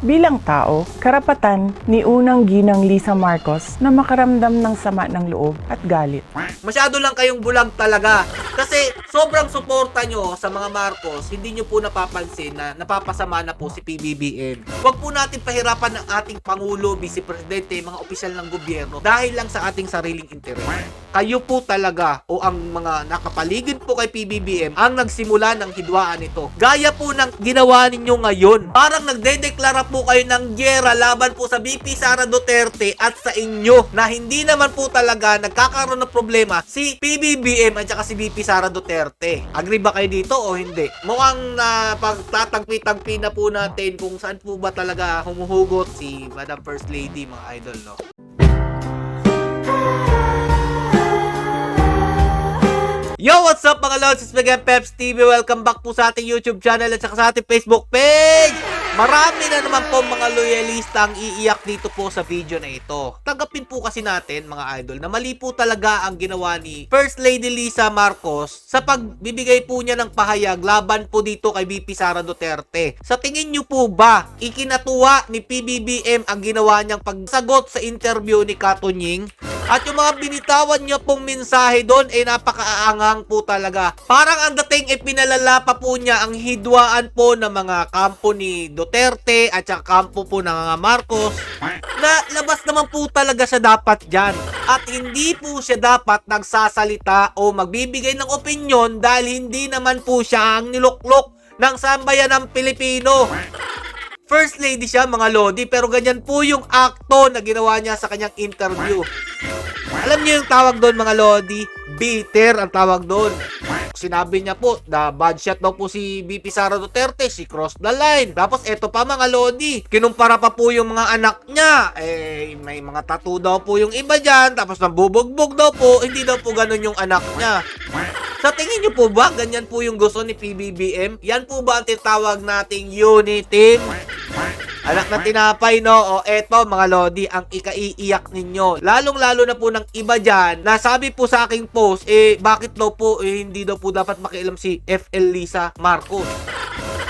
Bilang tao, karapatan ni unang ginang Lisa Marcos na makaramdam ng sama ng loob at galit. Masyado lang kayong bulag talaga. Kasi sobrang suporta nyo sa mga Marcos, hindi nyo po napapansin na napapasama na po si PBBM. Huwag po natin pahirapan ng ating Pangulo, Vice Presidente, mga opisyal ng gobyerno dahil lang sa ating sariling interes. Kayo po talaga o ang mga nakapaligid po kay PBBM ang nagsimula ng hidwaan nito. Gaya po ng ginawa ninyo ngayon. Parang nagdedeklara po kayo ng gyera laban po sa VP Sara Duterte at sa inyo na hindi naman po talaga nagkakaroon ng problema si PBBM at saka si VP Sara Duterte. Agree ba kayo dito o hindi? Mukhang pagtatagpi-tagpi na po natin kung saan po ba talaga humuhugot si Madam First Lady, mga idol, no? Yo, what's up mga lods? It's Megan Peps TV. Welcome back po sa ating YouTube channel at saka sa ating Facebook page. Marami na naman po mga loyalista ang iiyak dito po sa video na ito. Tanggapin po kasi natin mga idol na mali po talaga ang ginawa ni First Lady Lisa Marcos sa pagbibigay po niya ng pahayag laban po dito kay VP Sara Duterte. Sa tingin niyo po ba ikinatuwa ni PBBM ang ginawa niyang pagsagot sa interview ni Katunying? At yung mga binitawan niya pong mensahe doon ay napakaangang po talaga. Parang ang dating pinalala pa po niya ang hidwaan po ng mga kampo ni Duterte at saka kampo po ng mga Marcos na labas naman po talaga siya dapat dyan. At hindi po siya dapat nagsasalita o magbibigay ng opinyon dahil hindi naman po siya ang niluklok ng sambayan ng Pilipino. First Lady siya mga lodi pero ganyan po yung akto na ginawa niya sa kanyang interview. Alam niyo yung tawag doon mga lodi? Bitter ang tawag doon. Sinabi niya po na bad shot daw po si VP Sara Duterte, she crossed the line. Tapos eto pa mga lodi, kinumpara pa po yung mga anak niya. May mga tattoo daw po yung iba dyan, tapos nabubugbog daw po, hindi daw po ganun yung anak niya. Sa tingin niyo po ba, ganyan po yung gusto ni PBBM? Yan po ba ang tinatawag nating unity? Anak na tinapay, no? O eto mga lodi, ang ikaiiyak ninyo. Lalong-lalo na po ng iba dyan, na sabi po sa aking post, bakit daw po, hindi daw po dapat makialam si FL Lisa Marcos.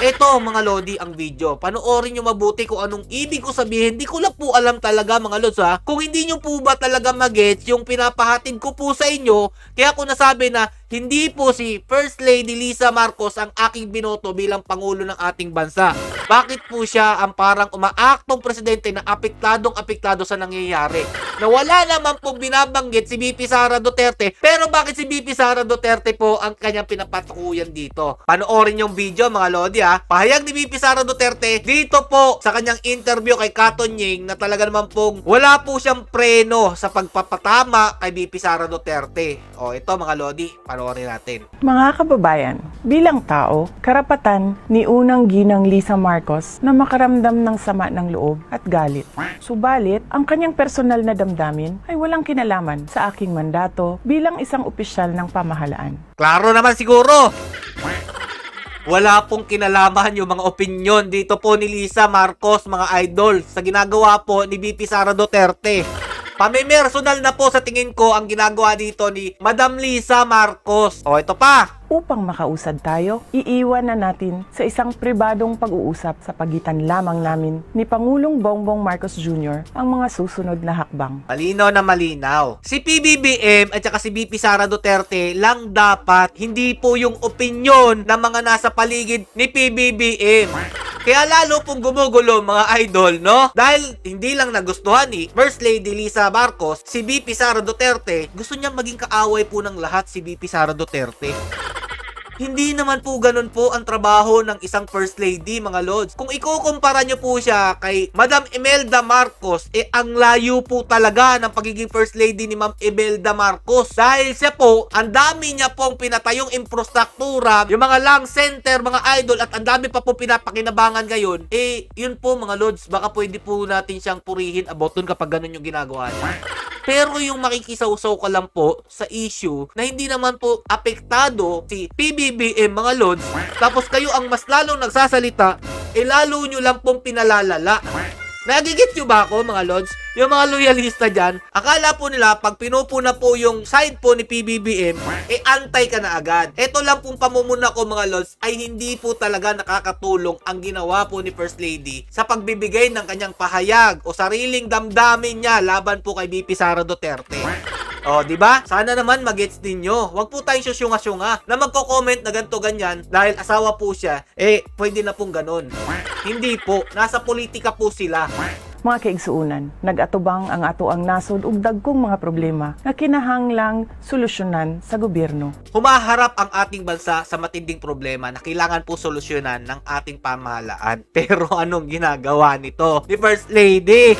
Eto mga lodi ang video. Panoorin nyo mabuti kung anong ibig ko sabihin. Hindi ko lang po alam talaga mga lods ha. Kung hindi nyo po ba talaga magets yung pinapahatid ko po sa inyo, kaya ko nasabi na hindi po si First Lady Lisa Marcos ang aking binoto bilang Pangulo ng ating bansa. Bakit po siya ang parang umaaktong presidente na apektadong-apektado sa nangyayari? Na wala naman pong binabanggit si VP Sara Duterte, pero bakit si VP Sara Duterte po ang kanyang pinapatukuyan dito? Panoorin yung video mga lodi ha. Pahayag ni VP Sara Duterte dito po sa kanyang interview kay Katunying na talaga naman pong wala po siyang preno sa pagpapatama kay VP Sara Duterte. O ito mga lodi, panoorin natin. Mga kababayan, bilang tao, karapatan ni unang ginang Lisa Marcos na makaramdam ng sama ng loob at galit. Subalit, ang kanyang personal na damdamin ay walang kinalaman sa aking mandato bilang isang opisyal ng pamahalaan. Klaro naman siguro. Wala pong kinalaman yung mga opinyon dito po ni Lisa Marcos, mga idol, sa ginagawa po ni VP Sara Duterte. Pamimersonal na po sa tingin ko ang ginagawa dito ni Madam Lisa Marcos. O ito pa. Upang makausad tayo, iiwan na natin sa isang pribadong pag-uusap sa pagitan lamang namin ni Pangulong Bongbong Marcos Jr. ang mga susunod na hakbang. Malinaw na malinaw. Si PBBM at saka si VP Sara Duterte lang dapat, hindi po yung opinyon ng mga nasa paligid ni PBBM. Kaya lalo pong gumugulo mga idol, no? Dahil hindi lang nagustuhan ni First Lady Lisa Marcos, si VP Sara Duterte, gusto niya maging kaaway po ng lahat si VP Sara Duterte. Hindi naman po ganun po ang trabaho ng isang First Lady, mga lods. Kung ikukumpara nyo po siya kay Madam Imelda Marcos, ang layo po talaga ng pagiging First Lady ni Ma'am Imelda Marcos. Dahil siya po, ang dami niya pong pinatayong infrastruktura, yung mga lung center, mga idol, at ang dami pa po pinapakinabangan ngayon, yun po mga lods, baka pwede po natin siyang purihin about dun kapag ganun yung ginagawa niya. Pero yung makikisawsaw ka lang po sa issue na hindi naman po apektado si PBBM mga lods, tapos kayo ang mas lalong nagsasalita, lalo nyo lang pong pinalalala. Nagigit nyo ba ako mga lods? Yung mga loyalista dyan, akala po nila pag pinupuna po yung side po ni PBBM, antay ka na agad. Ito lang pong pamumuna ko mga lods ay hindi po talaga nakakatulong ang ginawa po ni First Lady sa pagbibigay ng kanyang pahayag o sariling damdamin niya laban po kay BP Sara Duterte. O, di ba? Sana naman magets ninyo. Huwag po tayong susyunga-syunga na magko-comment na ganto ganyan dahil asawa po siya. Pwede na pong ganun. Hindi po. Nasa politika po sila. Mga kaigsuunan, nag-atubang ang ato ang nasod ug dagkong mga problema nga kinahanglang solusyonan sa gobyerno. Humaharap ang ating bansa sa matinding problema na kailangan po solusyonan ng ating pamahalaan. Pero anong ginagawa nito ni First Lady?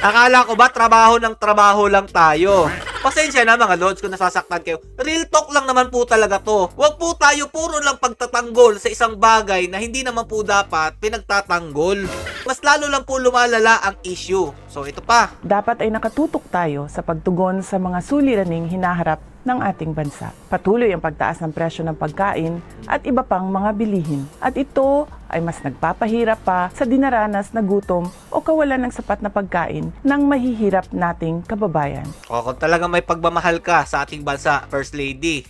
Akala ko ba trabaho ng trabaho lang tayo? Pasensya na mga lods kung nasasaktan kayo. Real talk lang naman po talaga to. Huwag po tayo puro lang pagtatanggol sa isang bagay na hindi naman po dapat pinagtatanggol. Mas lalo lang po lumalala ang issue. So ito pa. Dapat ay nakatutok tayo sa pagtugon sa mga suliraning hinaharap ng ating bansa. Patuloy ang pagtaas ng presyo ng pagkain at iba pang mga bilihin. At ito ay mas nagpapahirap pa sa dinaranas na gutom o kawalan ng sapat na pagkain ng mahihirap nating kababayan. O kung talagang may pagmamahal ka sa ating bansa, First Lady,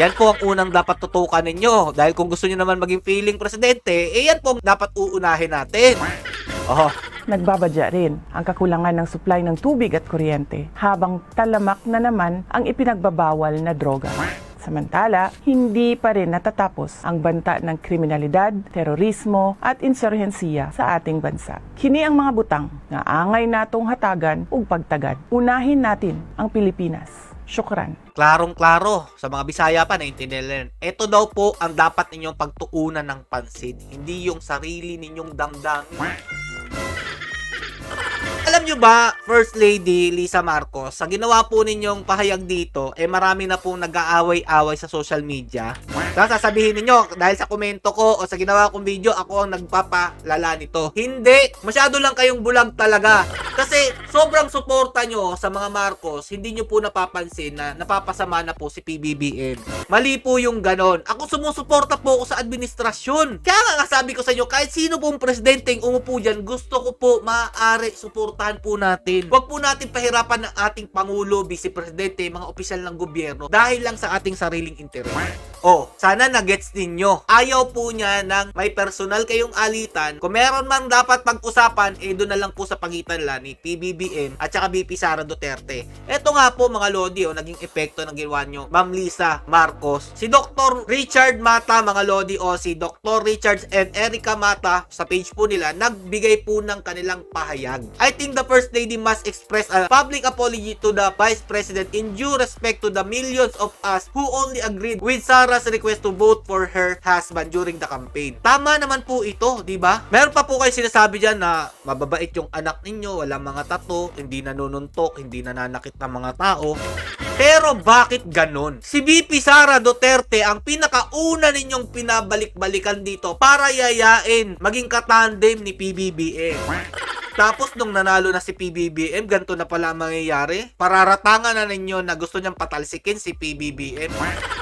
yan po ang unang dapat tutukan ninyo. Dahil kung gusto nyo naman maging feeling presidente, yan po ang dapat uunahin natin. Oh, Nagbabadya rin ang kakulangan ng supply ng tubig at kuryente habang talamak na naman ang ipinagbabawal na droga. Samantala, hindi pa rin natatapos ang banta ng kriminalidad, terorismo at insurhensiya sa ating bansa. Kini ang mga butang na angay natong hatagan ug pagtagad. Unahin natin ang Pilipinas. Syukran. klarong-klaro sa mga Bisaya pa naintindihan. Ito daw po ang dapat ninyong pagtuunan ng pansin, hindi yung sarili ninyong damdamin. Alam nyo ba, First Lady Lisa Marcos, sa ginawa po ninyong pahayag dito, marami na pong nag-aaway-away sa social media. Kaya sasabihin ninyo, dahil sa komento ko o sa ginawa kong video, ako ang nagpapalala nito. Hindi! Masyado lang kayong bulag talaga. Kasi sobrang suporta nyo sa mga Marcos, hindi nyo po napapansin na napapasama na po si PBBM. Mali po yung ganon. Ako sumusuporta po ako sa administrasyon. Kaya nga sabi ko sa inyo, kahit sino pong presidenteng umupo dyan, gusto ko po maaari suportahan po natin. Huwag po natin pahirapan ng ating Pangulo, Vice Presidente, mga opisyal ng gobyerno dahil lang sa ating sariling interes. Sana na-gets ninyo. Ayaw po niya ng may personal kayong alitan. Kung meron man dapat pag-usapan, doon na lang po sa pagitan lang ni PBBM at saka BP Sara Duterte. Ito nga po mga Lodi, naging epekto ng ginawa nyo, Ma'am Lisa Marcos. Si Dr. Richard Mata, mga Lodi, si Dr. Richards and Erica Mata, sa page po nila, nagbigay po ng kanilang pahayag. I think the First Lady must express a public apology to the Vice President in due respect to the millions of us who only agreed with Sarah's request to vote for her husband during the campaign. Tama naman po ito, di ba? Meron pa po kayo sinasabi dyan na mababait yung anak ninyo, walang mga tato, hindi nanununtok, hindi nananakit ng mga tao. Pero bakit ganon? Si BP Sara Duterte ang pinakauna ninyong pinabalik-balikan dito para yayain maging katandem ni PBBM. Tapos nung nanalo na si PBBM, ganito na pala ang mangyayari. Pararatangan na ninyo na gusto niyang patalsikin si PBBM.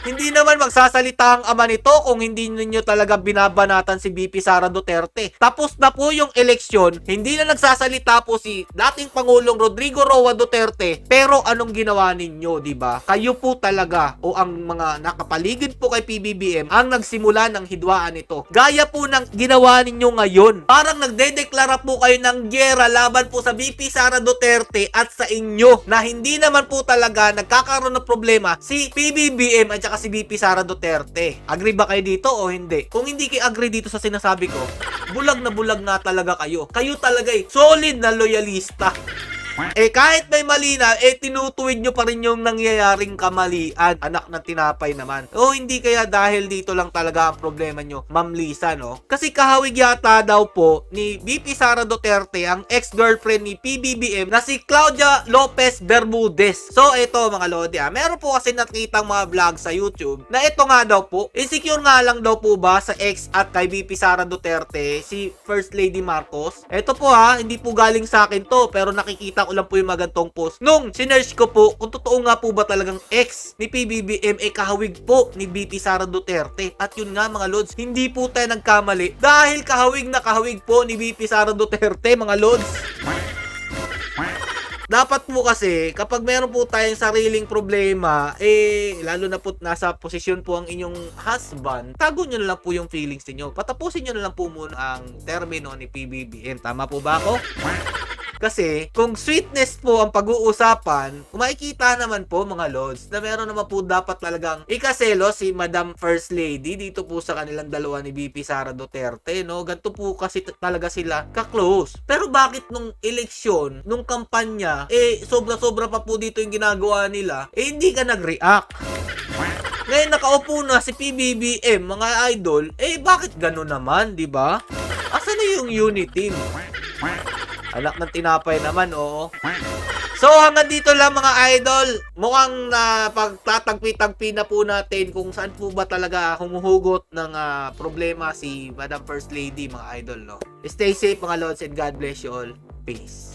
Hindi naman magsasalita ang ama nito kung hindi ninyo talaga binabanatan si BP Sara Duterte. Tapos na po yung eleksyon, hindi na nagsasalita po si dating Pangulong Rodrigo Roa Duterte. Pero anong ginawa ninyo, di ba? Kayo po talaga o ang mga nakapaligid po kay PBBM ang nagsimula ng hidwaan nito. Gaya po ng ginawa ninyo ngayon. Parang nagdedeklara po kayo ng giyera laban po sa BP Sara Duterte at sa inyo na hindi naman po talaga nagkakaroon ng problema si PBBM at saka si BP Sara Duterte. Agree ba kayo dito o hindi? Kung hindi kayo agree dito sa sinasabi ko, bulag na bulag nga talaga kayo. Kayo talaga solid na loyalista. Kahit may mali na, tinutuwid nyo pa rin yung nangyayaring kamalian. Anak na tinapay naman. Hindi kaya dahil dito lang talaga ang problema nyo, Ma'am Lisa, no? Kasi kahawig yata daw po ni BP Sara Duterte ang ex-girlfriend ni PBBM na si Claudia Lopez Bermudez. So, ito mga Lodi, meron po kasi nakitang mga vlog sa YouTube na ito nga daw po, insecure nga lang daw po ba sa ex at kay BP Sara Duterte, si First Lady Marcos? Ito po hindi po galing sa akin to, pero nakikita nakita ko lang po yung magantong post. Nung sinerch ko po, kung totoo nga po ba talagang ex ni PBBM kahawig po ni BP Sara Duterte. At yun nga mga lods, hindi po tayo nagkamali dahil kahawig na kahawig po ni BP Sara Duterte mga lods. Dapat po kasi, kapag meron po tayong sariling problema, lalo na po nasa posisyon po ang inyong husband, tago nyo na lang po yung feelings niyo. Patapusin nyo na lang po muna ang termino ni PBBM. Tama po ba ako? Kasi, kung sweetness po ang pag-uusapan, makikita naman po mga lods na meron naman po dapat talagang ikaselo si Madam First Lady dito po sa kanilang dalawa ni BP Sara Duterte, no? Ganito po kasi talaga sila ka-close. Pero bakit nung eleksyon, nung kampanya, sobra-sobra pa po dito yung ginagawa nila, hindi ka nag-react? Ngayon nakaupo na si PBBM, mga idol, bakit gano'n naman, di ba? Asan na yung unity? Anak ng tinapay naman, oo. So, hanggang dito lang mga idol. Mukhang pagtatagpi-tagpi na po natin kung saan po ba talaga humuhugot ng problema si Madam First Lady, mga idol, no? Stay safe mga lods and God bless you all. Peace.